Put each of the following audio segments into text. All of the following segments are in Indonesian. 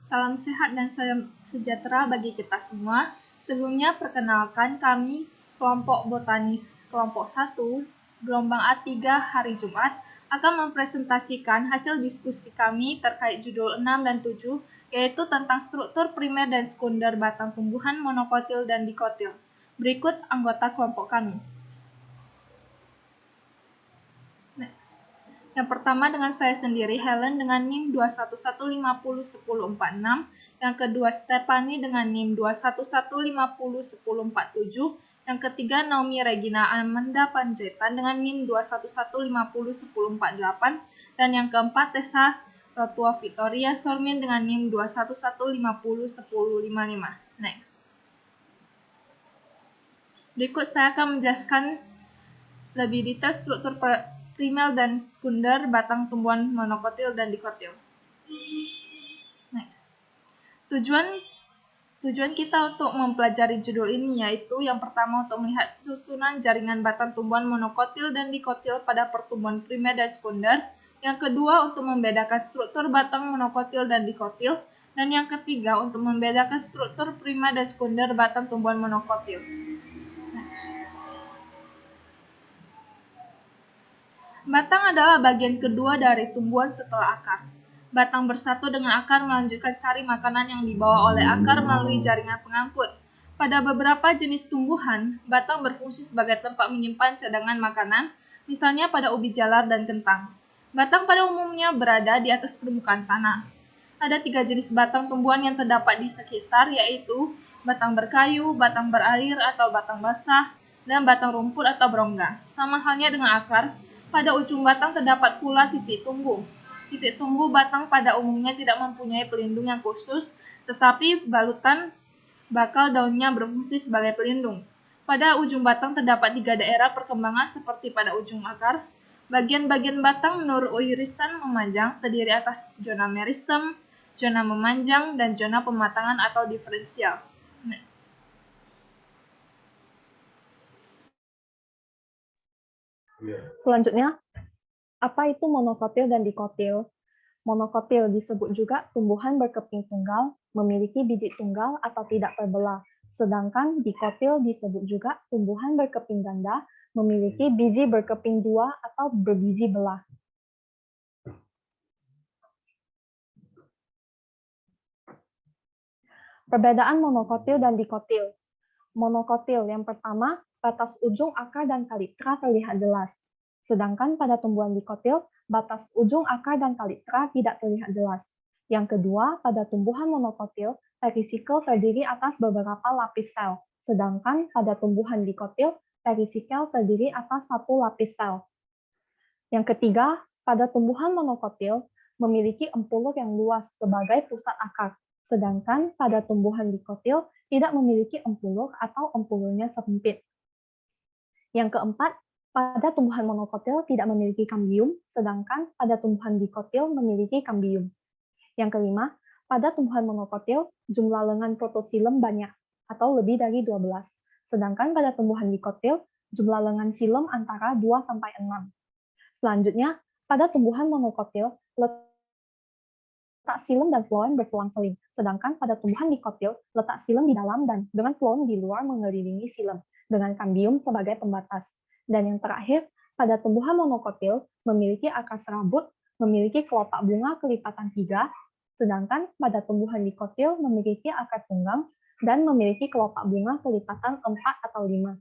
Salam sehat dan salam sejahtera bagi kita semua. Sebelumnya perkenalkan kami kelompok botanis kelompok 1, gelombang A3 hari Jumat akan mempresentasikan hasil diskusi kami terkait judul 6 dan 7, yaitu tentang struktur primer dan sekunder batang tumbuhan monokotil dan dikotil. Berikut anggota kelompok kami. Next. Yang pertama dengan saya sendiri, Helen, dengan NIM 211501046. Yang kedua, Stephanie dengan NIM 211501047. Yang ketiga, Naomi Regina Amanda Panjaitan dengan NIM 211501048. Dan yang keempat, Tessa Rotua Victoria Sormin dengan NIM 211501055. Next. Berikut saya akan menjelaskan lebih detail struktur primer dan sekunder batang tumbuhan monokotil dan dikotil. Next. Tujuan kita untuk mempelajari judul ini yaitu yang pertama untuk melihat susunan jaringan batang tumbuhan monokotil dan dikotil pada pertumbuhan primer dan sekunder. Yang kedua untuk membedakan struktur batang monokotil dan dikotil. Dan yang ketiga untuk membedakan struktur primer dan sekunder batang tumbuhan monokotil. Next. Batang adalah bagian kedua dari tumbuhan setelah akar. Batang bersatu dengan akar melanjutkan sari makanan yang dibawa oleh akar melalui jaringan pengangkut. Pada beberapa jenis tumbuhan, batang berfungsi sebagai tempat menyimpan cadangan makanan, misalnya pada ubi jalar dan kentang. Batang pada umumnya berada di atas permukaan tanah. Ada 3 jenis batang tumbuhan yang terdapat di sekitar, yaitu batang berkayu, batang berair atau batang basah, dan batang rumput atau berongga. Sama halnya dengan akar, pada ujung batang terdapat pula titik tumbuh. Titik tumbuh batang pada umumnya tidak mempunyai pelindung yang khusus, tetapi balutan bakal daunnya berfungsi sebagai pelindung. Pada ujung batang terdapat 3 daerah perkembangan seperti pada ujung akar. Bagian-bagian batang menurut irisan memanjang terdiri atas zona meristem, zona memanjang, dan zona pematangan atau diferensial. Next. Selanjutnya, apa itu monokotil dan dikotil? Monokotil disebut juga tumbuhan berkeping tunggal, memiliki biji tunggal atau tidak terbelah. Sedangkan dikotil disebut juga tumbuhan berkeping ganda, memiliki biji berkeping dua atau berbiji belah. Perbedaan monokotil dan dikotil. Monokotil yang pertama, batas ujung akar dan kalitra terlihat jelas. Sedangkan pada tumbuhan dikotil, batas ujung akar dan kalitra tidak terlihat jelas. Yang kedua, pada tumbuhan monokotil, perisikel terdiri atas beberapa lapis sel. Sedangkan pada tumbuhan dikotil, perisikel terdiri atas satu lapis sel. Yang ketiga, pada tumbuhan monokotil, memiliki empulur yang luas sebagai pusat akar. Sedangkan pada tumbuhan dikotil, tidak memiliki empulur atau empulurnya sempit. Yang keempat, pada tumbuhan monokotil tidak memiliki kambium, sedangkan pada tumbuhan dikotil memiliki kambium. Yang kelima, pada tumbuhan monokotil, jumlah lengan protosilem banyak, atau lebih dari 12. Sedangkan pada tumbuhan dikotil, jumlah lengan silem antara 2-6. Selanjutnya, pada tumbuhan monokotil, letak silem dan floem berselang-seling. Sedangkan pada tumbuhan dikotil, letak silem di dalam dan dengan floem di luar mengelilingi silem, dengan kambium sebagai pembatas. Dan yang terakhir, pada tumbuhan monokotil memiliki akar serabut, memiliki kelopak bunga kelipatan 3, sedangkan pada tumbuhan dikotil memiliki akar tunggang dan memiliki kelopak bunga kelipatan 4 atau 5.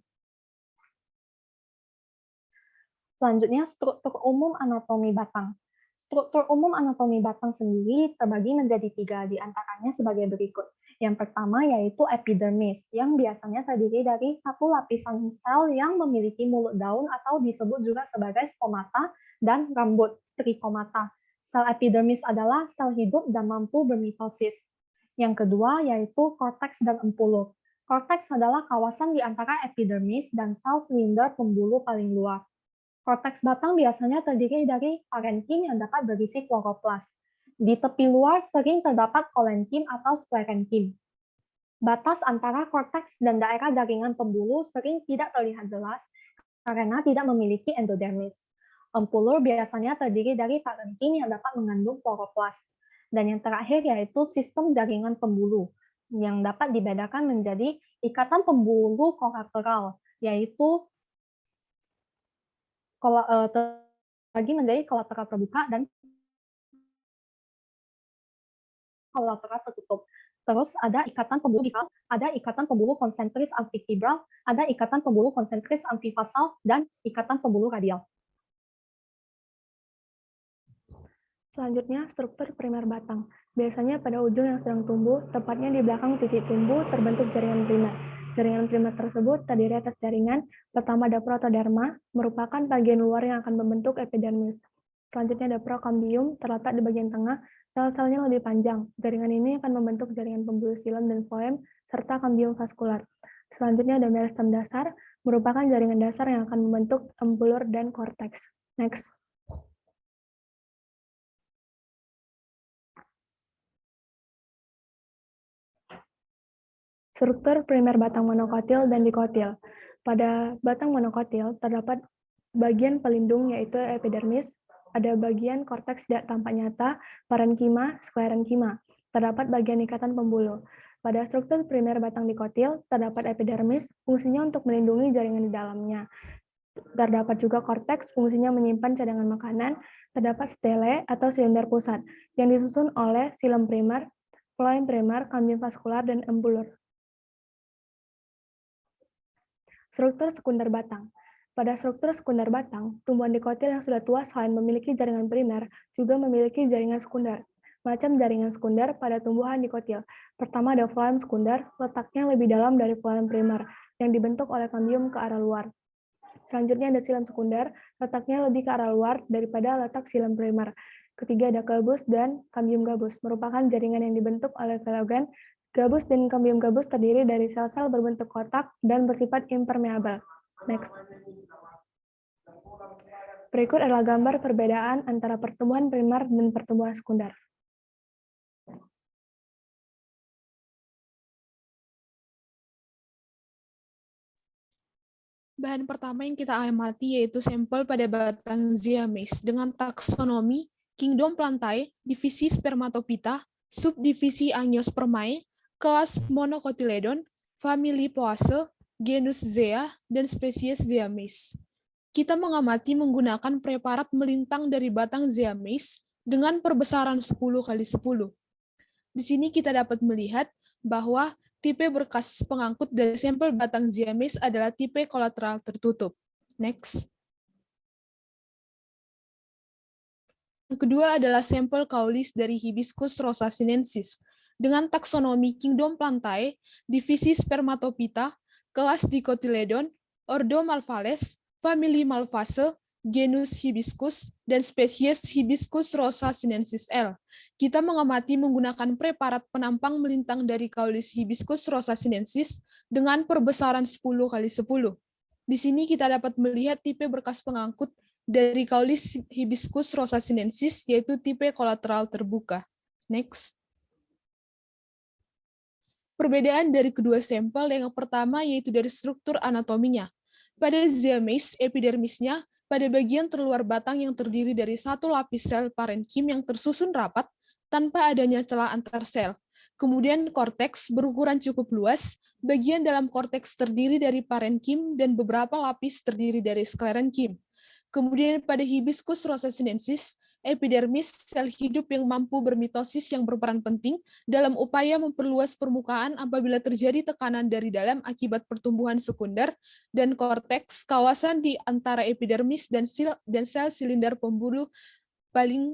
Selanjutnya, struktur umum anatomi batang. Struktur umum anatomi batang sendiri terbagi menjadi 3, di antaranya sebagai berikut. Yang pertama yaitu epidermis, yang biasanya terdiri dari satu lapisan sel yang memiliki mulut daun atau disebut juga sebagai stomata dan rambut trichomata. Sel epidermis adalah sel hidup dan mampu bermitosis. Yang kedua yaitu korteks dan empulur. Korteks adalah kawasan di antara epidermis dan sel silinder pembuluh paling luar. Korteks batang biasanya terdiri dari parenkim yang dapat berisi kloroplas. Di tepi luar sering terdapat kolenkim atau sklerenkim. Batas antara korteks dan daerah jaringan pembuluh sering tidak terlihat jelas karena tidak memiliki endodermis. Empulur biasanya terdiri dari parenkim yang dapat mengandung kloroplas. Dan yang terakhir yaitu sistem jaringan pembuluh, yang dapat dibedakan menjadi ikatan pembuluh kolateral, yaitu terbagi menjadi kolateral terbuka dan kolateral tertutup. Terus ada ikatan pembuluh difal, ada ikatan pembuluh konsentris amfifibral, ada ikatan pembuluh konsentris amfifasal, dan ikatan pembuluh radial. Selanjutnya, struktur primer batang. Biasanya pada ujung yang sedang tumbuh, tepatnya di belakang titik tumbuh, terbentuk jaringan primer. Jaringan primer tersebut terdiri atas jaringan, pertama ada protoderma, merupakan bagian luar yang akan membentuk epidermis. Selanjutnya ada prokambium, terletak di bagian tengah, sel-selnya lebih panjang. Jaringan ini akan membentuk jaringan pembuluh xilem dan floem, serta kambium vaskular. Selanjutnya ada meristem dasar, merupakan jaringan dasar yang akan membentuk embulur dan korteks. Next. Struktur primer batang monokotil dan dikotil. Pada batang monokotil terdapat bagian pelindung yaitu epidermis, ada bagian korteks tidak tampak nyata, parenkima, sklerenkima. Terdapat bagian ikatan pembuluh. Pada struktur primer batang dikotil terdapat epidermis, fungsinya untuk melindungi jaringan di dalamnya. Terdapat juga korteks, fungsinya menyimpan cadangan makanan. Terdapat stele atau silinder pusat yang disusun oleh xilem primer, floem primer, kambium vaskular, dan embulur. Struktur sekunder batang. Pada struktur sekunder batang, tumbuhan dikotil yang sudah tua selain memiliki jaringan primer, juga memiliki jaringan sekunder. Macam jaringan sekunder pada tumbuhan dikotil. Pertama ada floem sekunder, letaknya lebih dalam dari floem primer, yang dibentuk oleh kambium ke arah luar. Selanjutnya ada xilem sekunder, letaknya lebih ke arah luar daripada letak xilem primer. Ketiga ada gabus dan kambium gabus, merupakan jaringan yang dibentuk oleh filogen. Gabus dan kambium gabus terdiri dari sel-sel berbentuk kotak dan bersifat impermeabel. Next. Berikut adalah gambar perbedaan antara pertumbuhan primer dan pertumbuhan sekunder. Bahan pertama yang kita amati yaitu sampel pada batang Ziamis dengan taksonomi Kingdom Plantae, divisi Spermatophyta, subdivisi Angiospermae, kelas Monocotyledon, famili Poaceae, genus Zea, dan spesies Ziamis. Kita mengamati menggunakan preparat melintang dari batang Ziamis dengan perbesaran 10 kali 10. Di sini kita dapat melihat bahwa tipe berkas pengangkut dari sampel batang Ziamis adalah tipe kolateral tertutup. Next. Yang kedua adalah sampel kaulis dari Hibiscus rosa sinensis dengan taksonomi Kingdom Plantae, divisi Spermatophyta, kelas Dicotyledon, ordo Malvales, famili Malvaceae, genus Hibiscus, dan spesies Hibiscus rosa sinensis L. Kita mengamati menggunakan preparat penampang melintang dari kaulis Hibiscus rosa sinensis dengan perbesaran 10 kali 10. Di sini kita dapat melihat tipe berkas pengangkut dari kaulis Hibiscus rosa sinensis, yaitu tipe kolateral terbuka. Next. Perbedaan dari kedua sampel yang pertama yaitu dari struktur anatominya. Pada Ziamis, epidermisnya pada bagian terluar batang yang terdiri dari satu lapis sel parenkim yang tersusun rapat tanpa adanya celah antar sel. Kemudian korteks berukuran cukup luas, bagian dalam korteks terdiri dari parenkim dan beberapa lapis terdiri dari sklerenkim. Kemudian pada Hibiscus rosa sinensis, epidermis, sel hidup yang mampu bermitosis yang berperan penting dalam upaya memperluas permukaan apabila terjadi tekanan dari dalam akibat pertumbuhan sekunder, dan korteks, kawasan di antara epidermis dan sel silinder pembuluh paling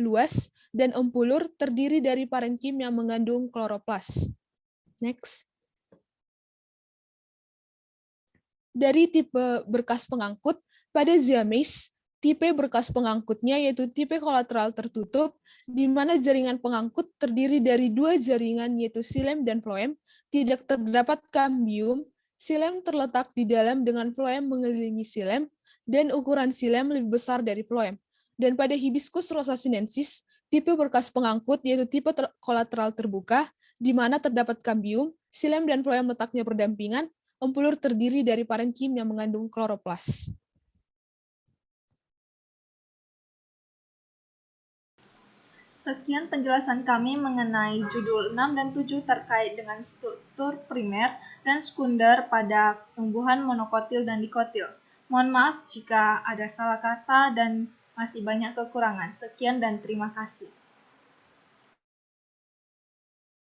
luas, dan empulur terdiri dari parenkim yang mengandung kloroplas. Next. Dari tipe berkas pengangkut, pada Ziamis, tipe berkas pengangkutnya yaitu tipe kolateral tertutup, di mana jaringan pengangkut terdiri dari dua jaringan yaitu xilem dan floem, tidak terdapat kambium, xilem terletak di dalam dengan floem mengelilingi xilem, dan ukuran xilem lebih besar dari floem. Dan pada Hibiscus rosa sinensis, tipe berkas pengangkut yaitu tipe kolateral terbuka, di mana terdapat kambium, xilem dan floem letaknya berdampingan, empulur terdiri dari parenkim yang mengandung kloroplas. Sekian penjelasan kami mengenai judul 6 dan 7 terkait dengan struktur primer dan sekunder pada tumbuhan monokotil dan dikotil. Mohon maaf jika ada salah kata dan masih banyak kekurangan. Sekian dan terima kasih.